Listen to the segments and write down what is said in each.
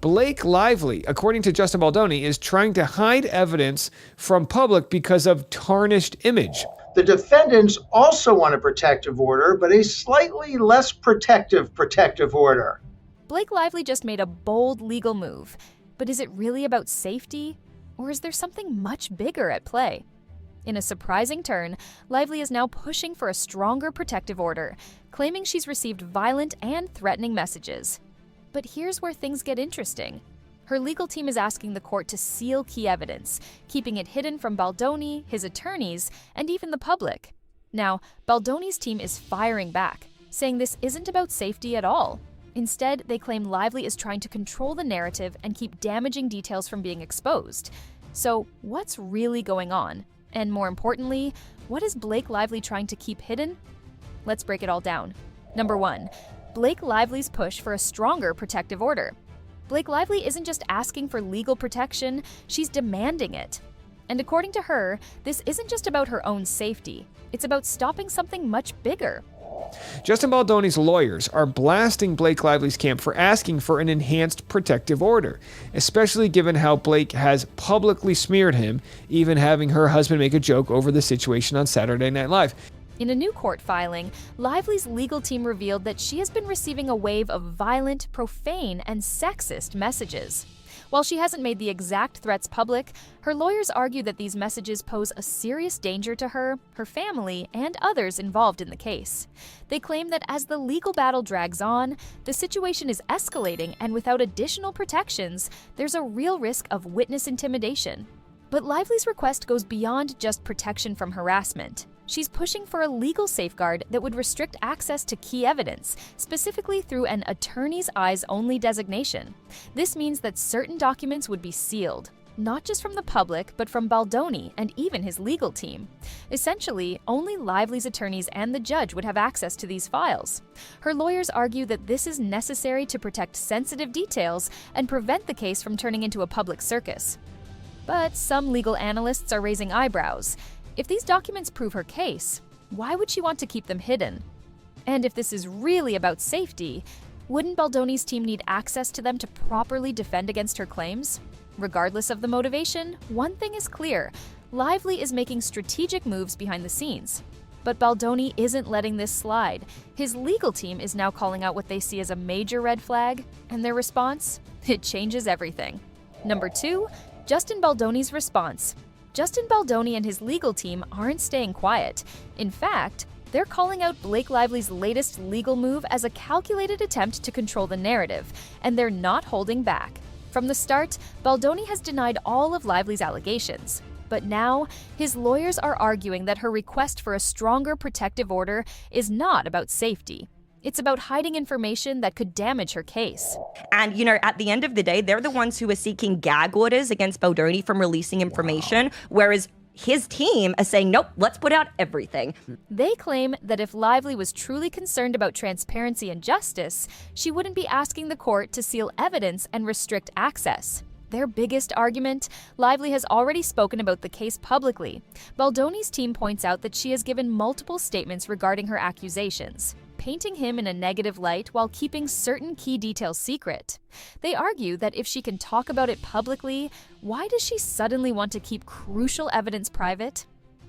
Blake Lively, according to Justin Baldoni, is trying to hide evidence from public because of tarnished image. The defendants also want a protective order, but a slightly less protective order. Blake Lively just made a bold legal move. But is it really about safety? Or is there something much bigger at play? In a surprising turn, Lively is now pushing for a stronger protective order, claiming she's received violent and threatening messages. But here's where things get interesting. Her legal team is asking the court to seal key evidence, keeping it hidden from Baldoni, his attorneys, and even the public. Now, Baldoni's team is firing back, saying this isn't about safety at all. Instead, they claim Lively is trying to control the narrative and keep damaging details from being exposed. So, what's really going on? And more importantly, what is Blake Lively trying to keep hidden? Let's break it all down. Number 1, Blake Lively's push for a stronger protective order. Blake Lively isn't just asking for legal protection, she's demanding it. And according to her, this isn't just about her own safety, it's about stopping something much bigger. Justin Baldoni's lawyers are blasting Blake Lively's camp for asking for an enhanced protective order, especially given how Blake has publicly smeared him, even having her husband make a joke over the situation on Saturday Night Live. In a new court filing, Lively's legal team revealed that she has been receiving a wave of violent, profane, and sexist messages. While she hasn't made the exact threats public, her lawyers argue that these messages pose a serious danger to her, her family, and others involved in the case. They claim that as the legal battle drags on, the situation is escalating, and without additional protections, there's a real risk of witness intimidation. But Lively's request goes beyond just protection from harassment. She's pushing for a legal safeguard that would restrict access to key evidence, specifically through an attorney's eyes only designation. This means that certain documents would be sealed, not just from the public, but from Baldoni and even his legal team. Essentially, only Lively's attorneys and the judge would have access to these files. Her lawyers argue that this is necessary to protect sensitive details and prevent the case from turning into a public circus. But some legal analysts are raising eyebrows. If these documents prove her case, why would she want to keep them hidden? And if this is really about safety, wouldn't Baldoni's team need access to them to properly defend against her claims? Regardless of the motivation, one thing is clear: Lively is making strategic moves behind the scenes. But Baldoni isn't letting this slide. His legal team is now calling out what they see as a major red flag, and their response? It changes everything. Number 2, Justin Baldoni's response. Justin Baldoni and his legal team aren't staying quiet. In fact, they're calling out Blake Lively's latest legal move as a calculated attempt to control the narrative, and they're not holding back. From the start, Baldoni has denied all of Lively's allegations. But now, his lawyers are arguing that her request for a stronger protective order is not about safety. It's about hiding information that could damage her case. And, at the end of the day, they're the ones who are seeking gag orders against Baldoni from releasing information, whereas his team is saying, nope, let's put out everything. They claim that if Lively was truly concerned about transparency and justice, she wouldn't be asking the court to seal evidence and restrict access. Their biggest argument? Lively has already spoken about the case publicly. Baldoni's team points out that she has given multiple statements regarding her accusations, painting him in a negative light while keeping certain key details secret. They argue that if she can talk about it publicly, why does she suddenly want to keep crucial evidence private?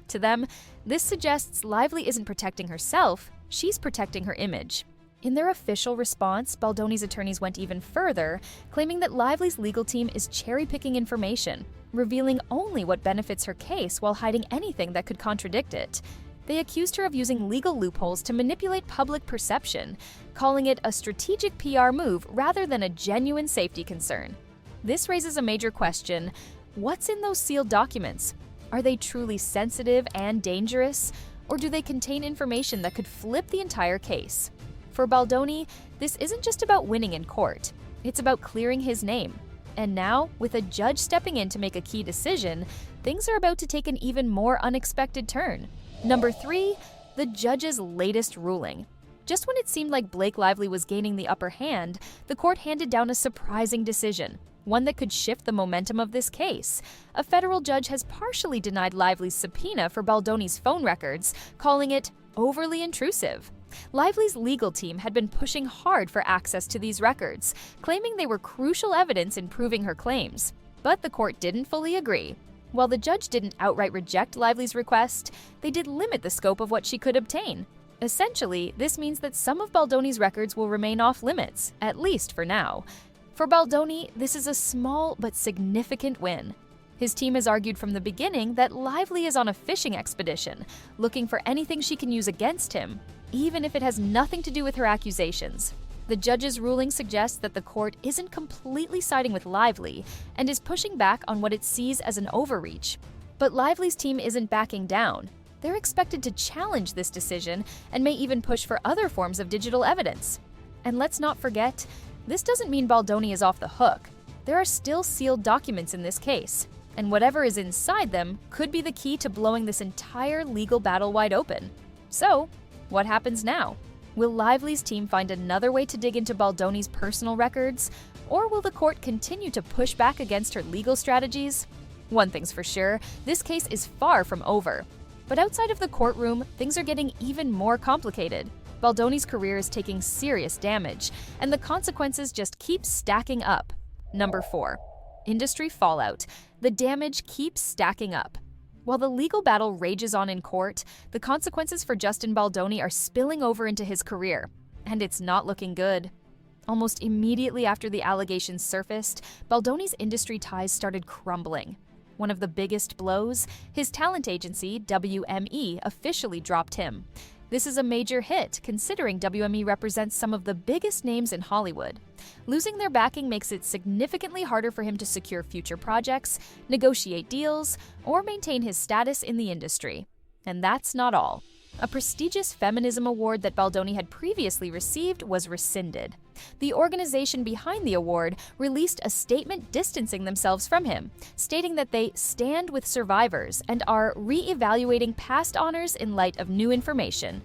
To them, this suggests Lively isn't protecting herself, she's protecting her image. In their official response, Baldoni's attorneys went even further, claiming that Lively's legal team is cherry-picking information, revealing only what benefits her case while hiding anything that could contradict it. They accused her of using legal loopholes to manipulate public perception, calling it a strategic PR move rather than a genuine safety concern. This raises a major question: what's in those sealed documents? Are they truly sensitive and dangerous, or do they contain information that could flip the entire case? For Baldoni, this isn't just about winning in court. It's about clearing his name. And now, with a judge stepping in to make a key decision, things are about to take an even more unexpected turn. Number 3, the judge's latest ruling. Just when it seemed like Blake Lively was gaining the upper hand, the court handed down a surprising decision, one that could shift the momentum of this case. A federal judge has partially denied Lively's subpoena for Baldoni's phone records, calling it overly intrusive. Lively's legal team had been pushing hard for access to these records, claiming they were crucial evidence in proving her claims. But the court didn't fully agree. While the judge didn't outright reject Lively's request, they did limit the scope of what she could obtain. Essentially, this means that some of Baldoni's records will remain off limits, at least for now. For Baldoni, this is a small but significant win. His team has argued from the beginning that Lively is on a fishing expedition, looking for anything she can use against him, even if it has nothing to do with her accusations. The judge's ruling suggests that the court isn't completely siding with Lively and is pushing back on what it sees as an overreach. But Lively's team isn't backing down. They're expected to challenge this decision and may even push for other forms of digital evidence. And let's not forget, this doesn't mean Baldoni is off the hook. There are still sealed documents in this case, and whatever is inside them could be the key to blowing this entire legal battle wide open. So, what happens now? Will Lively's team find another way to dig into Baldoni's personal records, or will the court continue to push back against her legal strategies? One thing's for sure, this case is far from over. But outside of the courtroom, things are getting even more complicated. Baldoni's career is taking serious damage, and the consequences just keep stacking up. Number 4. Industry fallout. The damage keeps stacking up. While the legal battle rages on in court, the consequences for Justin Baldoni are spilling over into his career, and it's not looking good. Almost immediately after the allegations surfaced, Baldoni's industry ties started crumbling. One of the biggest blows, his talent agency, WME, officially dropped him. This is a major hit, considering WME represents some of the biggest names in Hollywood. Losing their backing makes it significantly harder for him to secure future projects, negotiate deals, or maintain his status in the industry. And that's not all. A prestigious feminism award that Baldoni had previously received was rescinded. The organization behind the award released a statement distancing themselves from him, stating that they stand with survivors and are re-evaluating past honors in light of new information.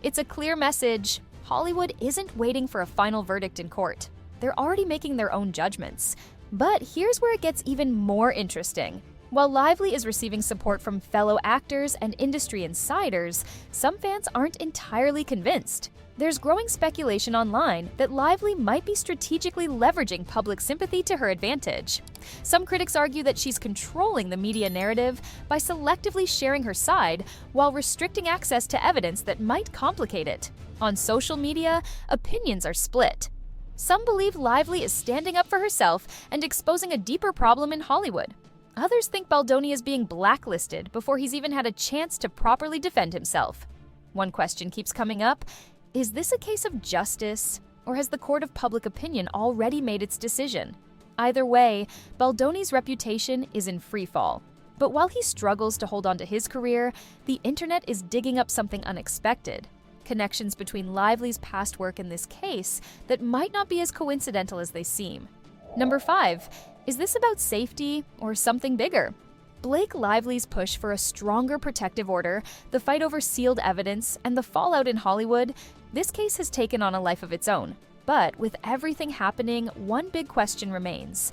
It's a clear message. Hollywood isn't waiting for a final verdict in court. They're already making their own judgments. But here's where it gets even more interesting. While Lively is receiving support from fellow actors and industry insiders, some fans aren't entirely convinced. There's growing speculation online that Lively might be strategically leveraging public sympathy to her advantage. Some critics argue that she's controlling the media narrative by selectively sharing her side while restricting access to evidence that might complicate it. On social media, opinions are split. Some believe Lively is standing up for herself and exposing a deeper problem in Hollywood. Others think Baldoni is being blacklisted before he's even had a chance to properly defend himself. One question keeps coming up. Is this a case of justice, or has the court of public opinion already made its decision? Either way, Baldoni's reputation is in freefall. But while he struggles to hold on to his career, the internet is digging up something unexpected. Connections between Lively's past work and this case that might not be as coincidental as they seem. Number 5. Is this about safety or something bigger? Blake Lively's push for a stronger protective order, the fight over sealed evidence, and the fallout in Hollywood, this case has taken on a life of its own. But with everything happening, one big question remains.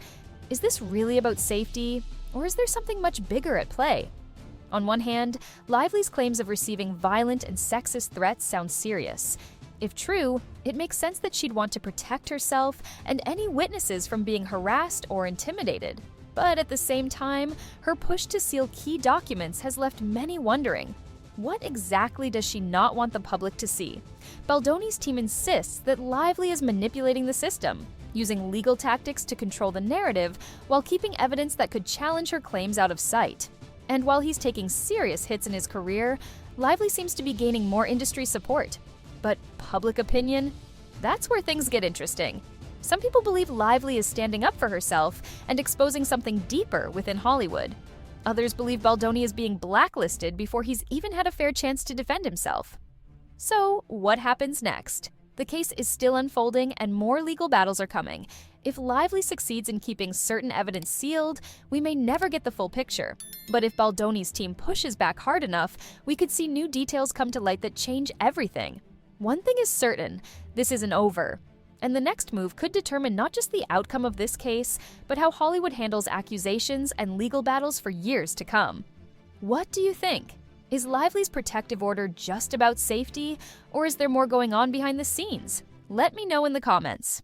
Is this really about safety, or is there something much bigger at play? On one hand, Lively's claims of receiving violent and sexist threats sound serious. If true, it makes sense that she'd want to protect herself and any witnesses from being harassed or intimidated. But at the same time, her push to seal key documents has left many wondering, what exactly does she not want the public to see? Baldoni's team insists that Lively is manipulating the system, using legal tactics to control the narrative while keeping evidence that could challenge her claims out of sight. And while he's taking serious hits in his career, Lively seems to be gaining more industry support. But public opinion? That's where things get interesting. Some people believe Lively is standing up for herself and exposing something deeper within Hollywood. Others believe Baldoni is being blacklisted before he's even had a fair chance to defend himself. So, what happens next? The case is still unfolding and more legal battles are coming. If Lively succeeds in keeping certain evidence sealed, we may never get the full picture. But if Baldoni's team pushes back hard enough, we could see new details come to light that change everything. One thing is certain, this isn't over. And the next move could determine not just the outcome of this case, but how Hollywood handles accusations and legal battles for years to come. What do you think? Is Lively's protective order just about safety, or is there more going on behind the scenes? Let me know in the comments.